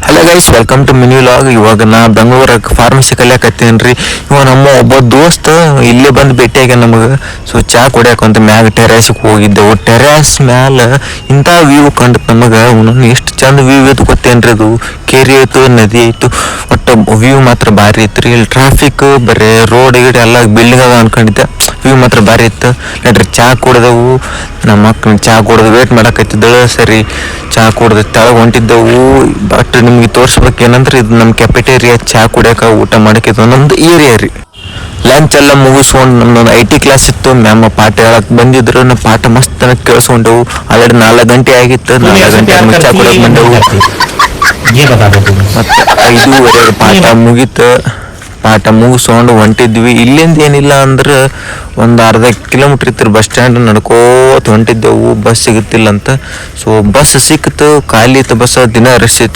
Hello guys, welcome to mini vlog. ಇವಾಗ ನಾ ಬೆಂಗಳೂರಾಗ pharmacy ಕಲಿಯಾಕತ್ತೇನ್ರಿ. ಇವ ನಮ್ಮ ಒಬ್ಬ ದೋಸ್ತ ಇಲ್ಲೇ ಬಂದು ಭೇಟಿಯಾಗ ನಮಗೆ. ಸೊ ಚಾ ಕುಡಿಯಾಕಂತ ಮ್ಯಾಗ ಟೆರೇಸ್ಗೆ ಹೋಗಿದ್ದೆವು. ಟೆರೇಸ್ ಮ್ಯಾಲ ಇಂಥ ವ್ಯೂ ಕಂಡು ನಮಗೆ ಎಷ್ಟು ಚಂದ ವ್ಯೂ ಐತೆ ಗೊತ್ತೇನ್ರಿ. ಅದು ಕೆರೆ ಐತು, ನದಿ ಐತು, ಒಟ್ಟು ವ್ಯೂ ಮಾತ್ರ ಭಾರಿ ಐತ್ರಿ. ಇಲ್ಲಿ ಟ್ರಾಫಿಕ್ ಬರೀ ರೋಡ್ ಗೀಡ್ ಎಲ್ಲ ಬಿಲ್ಡಿಂಗ್ ಅದ ಅನ್ಕೊಂಡಿದ್ದೆ. ವ್ಯೂ ಮಾತ್ರ ಭಾರಿ ಇತ್ತು. ನಡ್ರಿ ಚಾ ಕುಡ್ದೆವು. ನಮ್ಮ ಮಕ್ಳು ಚಾ ಕುಡ್ದು ವೇಟ್ ಮಾಡಕತ್ತಿದ್ದಳು. ಸರಿ ಚಾ ಕುಡ್ದು ತೆಳಗೆ ಹೊಂಟಿದ್ದೆವು. ಬಟ್ ನಿಮ್ಗೆ ತೋರಿಸ್ಬೇಕು ಏನಂದ್ರೆ, ಇದು ನಮ್ಮ ಕೆಫೆಟೇರಿಯಾ. ಚಾ ಕುಡಿಯೋಕೆ ಊಟ ಮಾಡಕ್ಕೆ ಇದು ನಮ್ದು ಏರಿಯಾ ರೀ. ಲಂಚ್ ಎಲ್ಲ ಮುಗಿಸ್ಕೊಂಡು ನಮ್ದೊಂದು IT ಕ್ಲಾಸ್ ಇತ್ತು. ಮ್ಯಾಮ್ ಪಾಠ ಹೇಳಕ್ ಬಂದಿದ್ರು. ನಾವು ಪಾಠ ಮಸ್ತ್ ಕೇಳಿಸ್ಕೊಂಡೆವು. ಆಲ್ರೆಡಿ 4 ಗಂಟೆ ಆಗಿತ್ತು. 4 ಗಂಟೆ ಆದ್ಮೇಲೆ ಚಾ ಕುಡಿಯೋಕೆ ಬಂದೆವು. ಮತ್ತೆ 5:30 ಪಾಠ ಮುಗೀತು. ಪಾಠ ಮುಗಿಸ್ಕೊಂಡು ಹೊಂಟಿದ್ವಿ. ಇಲ್ಲಿಂದ ಏನಿಲ್ಲ ಅಂದ್ರೆ ಒಂದು ಅರ್ಧ ಕಿಲೋಮೀಟ್ರ್ ಇತ್ತು ಬಸ್ ಸ್ಟ್ಯಾಂಡ್. ನಡ್ಕೋತ ಹೊಂಟಿದ್ದೆವು. ಬಸ್ ಸಿಗುತ್ತಿಲ್ಲ ಅಂತ. ಸೊ ಬಸ್ ಸಿಕ್ತು, ಖಾಲಿ ಇತ್ತು ಬಸ್. ದಿನ ರಶ್ ಇತ್ತು.